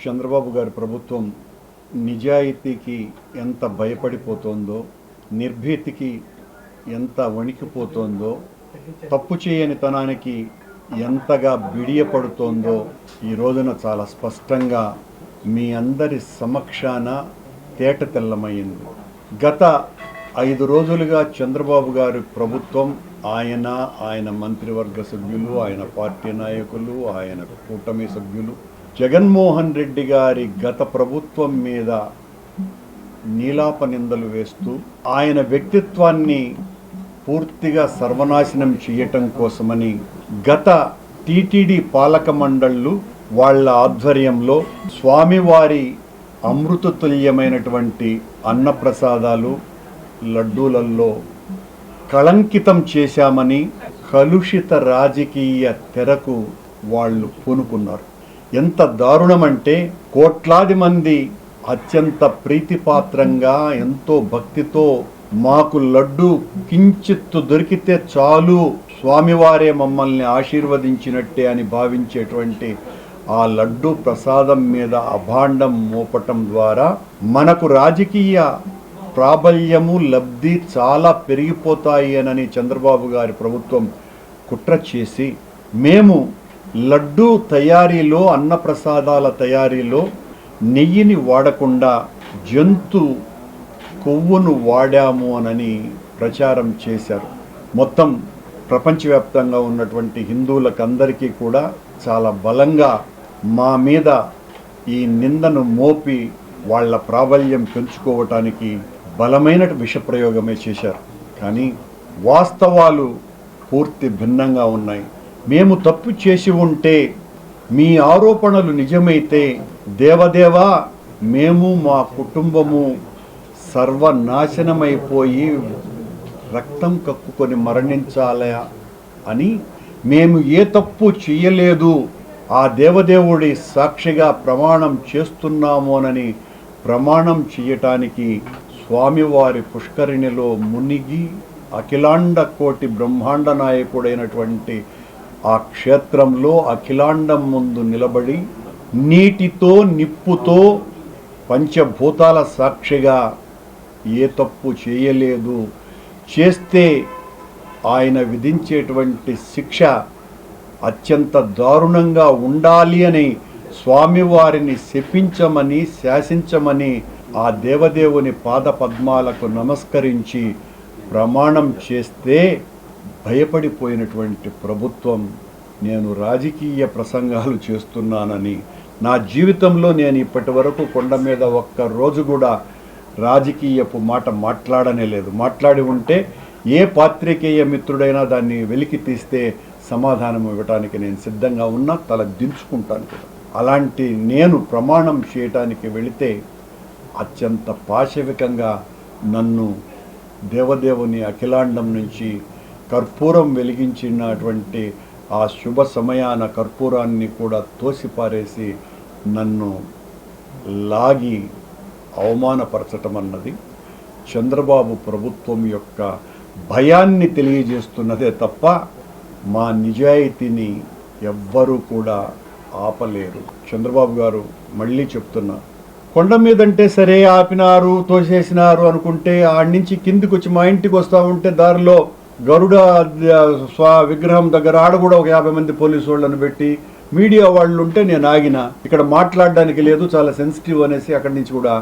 చంద్రబాబు గారి ప్రభుత్వం నిజాయితీకి ఎంత భయపడిపోతుందో, నిర్భీతికి ఎంత వణికిపోతుందో, తప్పు చేయని తనానికి ఎంతగా బిడియపడుతోందో ఈ రోజున చాలా స్పష్టంగా మీ అందరి సమక్షాన తేటతెల్లమైంది. గత 5 రోజులుగా చంద్రబాబు గారి ప్రభుత్వం, ఆయన మంత్రివర్గ సభ్యులు, ఆయన పార్టీ నాయకులు, ఆయన కూటమి సభ్యులు జగన్మోహన్ రెడ్డి గారి గత ప్రభుత్వం మీద నీలాప నిందలు వేస్తూ ఆయన వ్యక్తిత్వాన్ని పూర్తిగా సర్వనాశనం చేయటం కోసమని గత టీటీడీ పాలక మండళ్ళు వాళ్ళ ఆధ్వర్యంలో స్వామివారి అమృతతుల్యమైనటువంటి అన్నప్రసాదాలు, లడ్డూలలో కళంకితం చేశామని కలుషిత రాజకీయ తెరకు వాళ్ళు పూనుకున్నారు. ఎంత దారుణమంటే కోట్లాది మంది అత్యంత ప్రీతిపాత్రంగా ఎంతో భక్తితో మాకు లడ్డు కించిత్తు దొరికితే చాలు, స్వామివారే మమ్మల్ని ఆశీర్వదించినట్టే అని భావించేటువంటి ఆ లడ్డు ప్రసాదం మీద అభాండం మోపటం ద్వారా మనకు రాజకీయ ప్రాబల్యము, లబ్ధి చాలా పెరిగిపోతాయి అని చంద్రబాబు గారి ప్రభుత్వం కుట్ర చేసి మేము లడ్డు తయారీలో, అన్నప్రసాదాల తయారీలో నెయ్యిని వాడకుండా జంతు కొవ్వును వాడాము అని ప్రచారం చేశారు. మొత్తం ప్రపంచవ్యాప్తంగా ఉన్నటువంటి హిందువులకందరికీ కూడా చాలా బలంగా మా మీద ఈ నిందను మోపి వాళ్ళ ప్రాబల్యం పెంచుకోవటానికి బలమైన విషప్రయోగమే చేశారు. కానీ వాస్తవాలు పూర్తి భిన్నంగా ఉన్నాయి. మేము తప్పు చేసి ఉంటే, మీ ఆరోపణలు నిజమైతే, దేవదేవా మేము మా కుటుంబము సర్వనాశనమైపోయి రక్తం కక్కుకొని మరణించాలా అని మేము ఏ తప్పు చేయలేదు, ఆ దేవదేవుడి సాక్షిగా ప్రమాణం చేస్తున్నామోనని ప్రమాణం చేయటానికి స్వామివారి పుష్కరిణిలో మునిగి అఖిలాండ కోటి బ్రహ్మాండ నాయకుడైనటువంటి ఆ క్షేత్రంలో అఖిలాండం ముందు నిలబడి నీటితో, నిప్పుతో, పంచభూతాల సాక్షిగా ఏ తప్పు చేయలేదు, చేస్తే ఆయన విధించేటువంటి శిక్ష అత్యంత దారుణంగా ఉండాలి అని స్వామివారిని శపించమని, శాసించమని ఆ దేవదేవుని పాద పద్మాలకు నమస్కరించి ప్రమాణం చేస్తే భయపడిపోయినటువంటి ప్రభుత్వం నేను రాజకీయ ప్రసంగాలు చేస్తున్నానని, నా జీవితంలో నేను ఇప్పటి వరకు కొండ మీద ఒక్క రోజు కూడా రాజకీయపు మాట మాట్లాడనే లేదు. మాట్లాడి ఉంటే ఏ పాత్రికేయ మిత్రుడైనా దాన్ని వెలికి తీస్తే సమాధానం ఇవ్వటానికి నేను సిద్ధంగా ఉన్నా, తల దించుకుంటాను కూడా. అలాంటి నేను ప్రమాణం చేయటానికి వెళితే అత్యంత పాశవికంగా నన్ను దేవదేవుని అఖిలాండం నుంచి కర్పూరం వెలిగించినటువంటి ఆ శుభ సమయాన కర్పూరాన్ని కూడా తోసిపారేసి నన్ను లాగి అవమానపరచటం అన్నది చంద్రబాబు ప్రభుత్వం యొక్క భయాన్ని తెలియజేస్తున్నదే తప్ప మా నిజాయితీని ఎవ్వరూ కూడా ఆపలేరు. చంద్రబాబు గారు మళ్ళీ చెప్తున్నా, కొండ మీదంటే సరే ఆపినారు, తోసేసినారు అనుకుంటే ఆడి నుంచి కిందికి వచ్చి మా ఇంటికి వస్తూ ఉంటే దారిలో గరుడ విగ్రహం దగ్గర ఆడ కూడా ఒక 50 మంది పోలీసు వాళ్ళని పెట్టి మీడియా వాళ్ళు ఉంటే నేను ఆగిన, ఇక్కడ మాట్లాడడానికి లేదు, చాలా సెన్సిటివ్ అనేసి అక్కడి నుంచి కూడా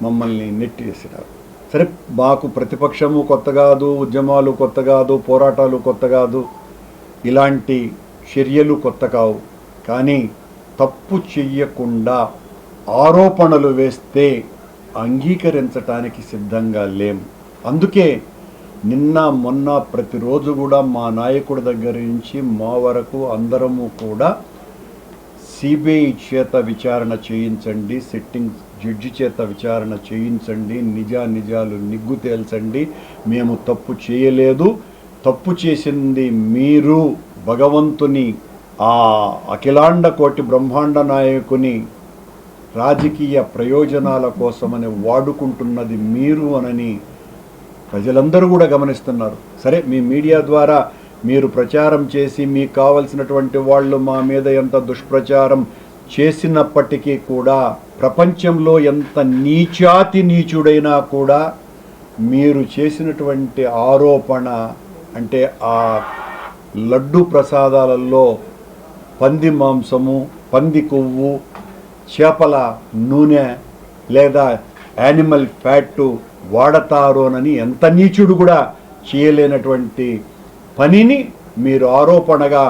మమ్మల్ని నెట్టేసినారు. సరే, మాకు ప్రతిపక్షము కొత్త కాదు, ఉద్యమాలు కొత్త కాదు, పోరాటాలు కొత్త కాదు, ఇలాంటి చర్యలు కొత్త కావు. కానీ తప్పు చెయ్యకుండా ఆరోపణలు వేస్తే అంగీకరించటానికి సిద్ధంగా లేం. అందుకే నిన్న మొన్న ప్రతిరోజు కూడా మా నాయకుడి దగ్గర నుంచి మా వరకు అందరము కూడా సిబిఐ చేత విచారణ చేయించండి, సిట్టింగ్ జడ్జి చేత విచారణ చేయించండి, నిజాలు నిగ్గు తేల్చండి, మేము తప్పు చేయలేదు, తప్పు చేసింది మీరు, భగవంతుని ఆ అఖిలాండ కోటి బ్రహ్మాండ నాయకుని రాజకీయ ప్రయోజనాల కోసమని వాడుకుంటున్నది మీరు అనని ప్రజలందరూ కూడా గమనిస్తున్నారు. సరే, మీ మీడియా ద్వారా మీరు ప్రచారం చేసి మీకు కావలసినటువంటి వాళ్ళు మా మీద ఎంత దుష్ప్రచారం చేసినప్పటికీ కూడా ప్రపంచంలో ఎంత నీచాతి నీచుడైనా కూడా మీరు చేసినటువంటి ఆరోపణ అంటే ఆ లడ్డు ప్రసాదాలలో పంది మాంసము, పంది కొవ్వు, చేపల నూనె లేదా యానిమల్ ఫ్యాట్ వాడతారోనని ఎంత నీచుడు కూడా చేయలేనటువంటి పనిని మీరు ఆరోపణగా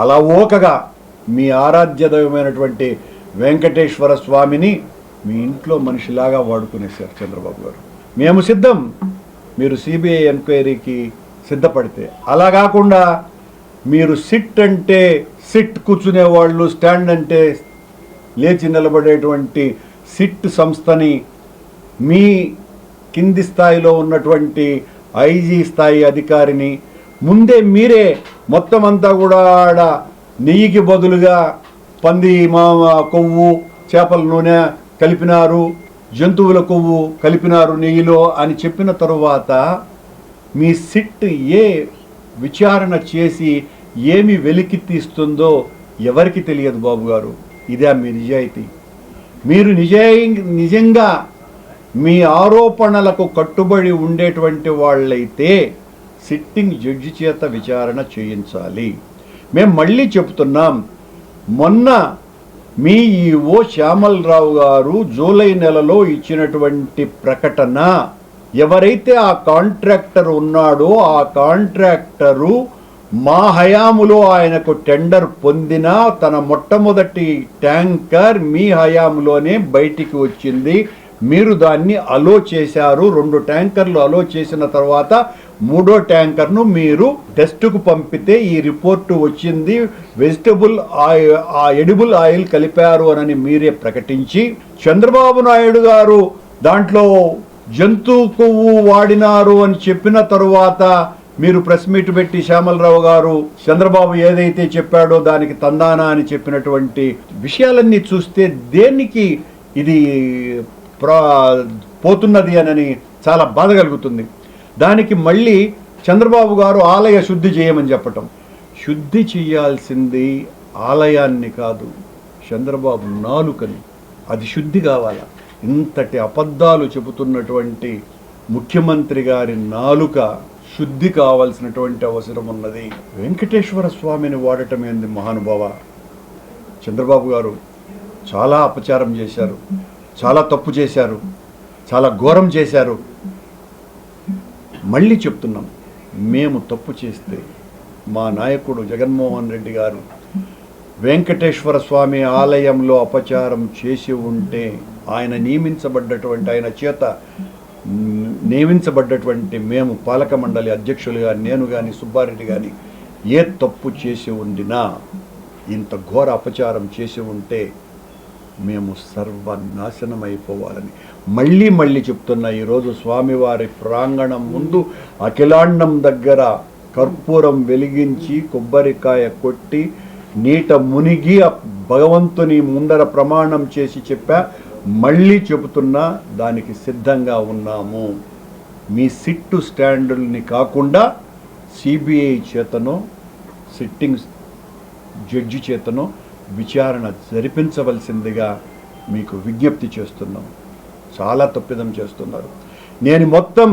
అలవోకగా మీ ఆరాధ్యదైవమైనటువంటి వెంకటేశ్వర స్వామిని మీ ఇంట్లో మనిషిలాగా వాడుకునేశారు చంద్రబాబు గారు. మేము సిద్ధం, మీరు సిబిఐ ఎంక్వైరీకి సిద్ధపడితే. అలా కాకుండా మీరు సిట్ అంటే సిట్ కూర్చునే వాళ్ళు, స్టాండ్ అంటే లేచి నిలబడేటువంటి సిట్ సంస్థని మీ కింది స్థాయిలో ఉన్నటువంటి ఐజీ స్థాయి అధికారిని ముందే మీరే మొత్తం అంతా కూడా ఆడ నెయ్యికి బదులుగా పంది కొవ్వు, చేపల నూనె కలిపినారు, జంతువుల కొవ్వు కలిపినారు నెయ్యిలో అని చెప్పిన తరువాత మీ సిట్ ఏ విచారణ చేసి ఏమి వెలికి తీస్తుందో ఎవరికి తెలియదు బాబు గారు. ఇదే మీ నిజాయితీ. మీరు నిజంగా మీ ఆరోపణలకు కట్టుబడి ఉండేటువంటి వాళ్ళైతే సిట్టింగ్ జడ్జి చేత విచారణ చేయించాలి. మేము మళ్ళీ చెప్తున్నాం, మొన్న మీ ఈఓ శ్యామలరావు గారు జూలై నెలలో ఇచ్చినటువంటి ప్రకటన, ఎవరైతే ఆ కాంట్రాక్టర్ ఉన్నాడో ఆ కాంట్రాక్టరు మా హయాములో ఆయనకు టెండర్ పొందిన తన మొట్టమొదటి ట్యాంకర్ మీ హయాములోనే బయటికి వచ్చింది. మీరు దాన్ని అలో చేశారు. 2 ట్యాంకర్లు అలో చేసిన తర్వాత 3వ ట్యాంకర్ను మీరు టెస్టుకు పంపితే ఈ రిపోర్టు వచ్చింది, వెజిటబుల్ ఆయిల్, ఎడిబుల్ ఆయిల్ కలిపారు అని మీరే ప్రకటించి, చంద్రబాబు నాయుడు గారు దాంట్లో జంతు కొవ్వు వాడినారు అని చెప్పిన తరువాత మీరు ప్రెస్ మీట్ పెట్టి శ్యామలరావు గారు చంద్రబాబు ఏదైతే చెప్పాడో దానికి తందానా అని చెప్పినటువంటి విషయాలన్నీ చూస్తే దేనికి ఇది పోతున్నది అని చాలా బాధ కలుగుతుంది. దానికి మళ్ళీ చంద్రబాబు గారు ఆలయ శుద్ధి చేయమని చెప్పటం. శుద్ధి చేయాల్సింది ఆలయాన్ని కాదు, చంద్రబాబు నాలుకని. అది శుద్ధి కావాలా? ఇంతటి అబద్ధాలు చెబుతున్నటువంటి ముఖ్యమంత్రి గారి నాలుక శుద్ధి కావాల్సినటువంటి అవసరం ఉన్నది. వెంకటేశ్వర స్వామిని వాడటం ఏంది మహానుభావ? చంద్రబాబు గారు చాలా అపచారం చేశారు, చాలా తప్పు చేశారు, చాలా ఘోరం చేశారు. మళ్ళీ చెప్తున్నాం, మేము తప్పు చేస్తే మా నాయకుడు జగన్మోహన్ రెడ్డి గారు వెంకటేశ్వర స్వామి ఆలయంలో అపచారం చేసి ఉంటే ఆయన చేత నియమించబడ్డటువంటి మేము పాలక మండలి అధ్యక్షులుగా నేను కానీ సుబ్బారెడ్డి కానీ ఏ తప్పు చేసి ఉండినా, ఇంత ఘోర అపచారం చేసి ఉంటే మేము సర్వనాశనం అయిపోవాలని మళ్ళీ చెప్తున్నా. ఈరోజు స్వామివారి ప్రాంగణం ముందు అఖిలాండం దగ్గర కర్పూరం వెలిగించి కొబ్బరికాయ కొట్టి నీట మునిగి భగవంతుని ముందర ప్రమాణం చేసి చెప్పా. మళ్ళీ చెబుతున్నా, దానికి సిద్ధంగా ఉన్నాము. మీ సిట్టు స్టాండుల్ని కాకుండా సిబిఐ చేతనో సిట్టింగ్ జడ్జి చేతనో విచారణ జరిపించవలసిందిగా మీకు విజ్ఞప్తి చేస్తున్నాం. చాలా తప్పిదం చేస్తున్నారు. నేను మొత్తం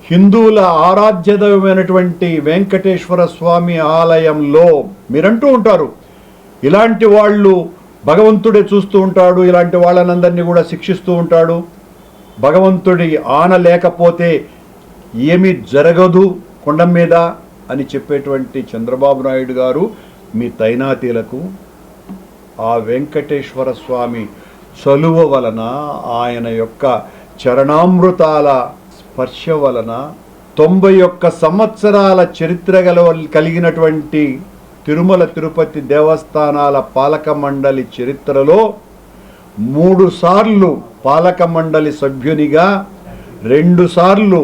హిందువుల ఆరాధ్యదైవమైనటువంటి వెంకటేశ్వర స్వామి ఆలయంలో మీరంటూ ఉంటారు, ఇలాంటి వాళ్ళు భగవంతుడే చూస్తూ ఉంటాడు, ఇలాంటి వాళ్ళనందరినీ కూడా శిక్షిస్తూ ఉంటాడు, భగవంతుడి ఆన లేకపోతే ఏమీ జరగదు కొండ మీద అని చెప్పేటువంటి చంద్రబాబు నాయుడు గారు మీ తైనాతీలకు ఆ వెంకటేశ్వర స్వామి చలువ వలన, ఆయన యొక్క చరణామృతాల స్పర్శ వలన 91 సంవత్సరాల చరిత్ర కలిగినటువంటి తిరుమల తిరుపతి దేవస్థానాల పాలక మండలి చరిత్రలో 3 సార్లు పాలక మండలి సభ్యునిగా, 2 సార్లు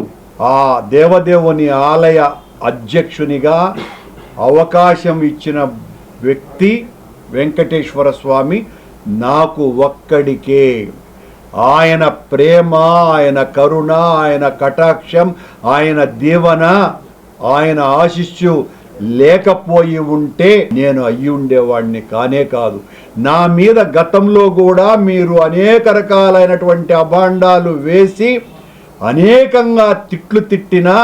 ఆ దేవదేవుని ఆలయ అధ్యక్షునిగా అవకాశం ఇచ్చిన వ్యక్తి వెంకటేశ్వర స్వామి నాకు ఒక్కడికే. ఆయన ప్రేమ, ఆయన కరుణ, ఆయన కటాక్షం, ఆయన దీవెన, ఆయన ఆశీస్సు లేకపోయి ఉంటే నేను అయ్యి ఉండేవాడిని కానే కాదు. నా మీద గతంలో కూడా మీరు అనేక రకాలైనటువంటి అభాండాలు వేసి అనేకంగా తిట్లు తిట్టినా,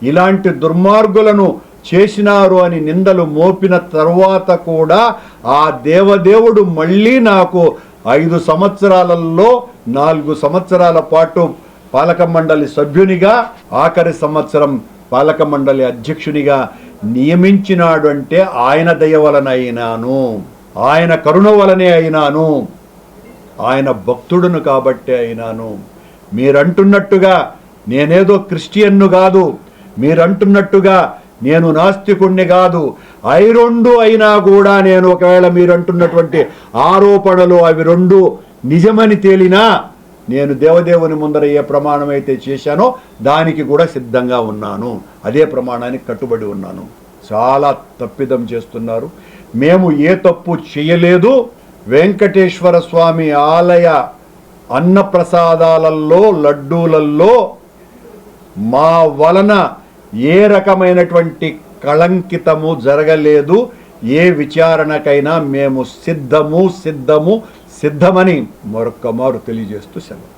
ఇలాంటి దుర్మార్గులను చేసినారు అని నిందలు మోపిన తర్వాత కూడా ఆ దేవదేవుడు మళ్ళీ నాకు 5 సంవత్సరాలలో 4 సంవత్సరాల పాటు పాలక మండలి సభ్యునిగా, ఆఖరి సంవత్సరం పాలక మండలి అధ్యక్షునిగా నియమించినాడు. అంటే ఆయన దయ వలన అయినాను, ఆయన కరుణ వలనే అయినాను, ఆయన భక్తుడును కాబట్టే అయినాను. మీరంటున్నట్టుగా నేనేదో క్రిస్టియన్ను కాదు, మీరంటున్నట్టుగా నేను నాస్తికుణ్ణి కాదు. అవి 2 అయినా కూడా నేను, ఒకవేళ మీరంటున్నటువంటి ఆరోపణలు అవి 2 నిజమని తేలినా, నేను దేవదేవుని ముందర ఏ ప్రమాణం అయితే చేశానో దానికి కూడా సిద్ధంగా ఉన్నాను, అదే ప్రమాణానికి కట్టుబడి ఉన్నాను. చాలా తప్పిదం చేస్తున్నారు. మేము ఏ తప్పు చేయలేదు. వెంకటేశ్వర స్వామి ఆలయ అన్నప్రసాదాలలో, లడ్డూలలో మా వలన ఏ రకమైనటువంటి కళంకితము జరగలేదు. ఏ విచారణకైనా మేము సిద్ధమని మరొక్క మారు తెలియజేస్తూ సెలవు.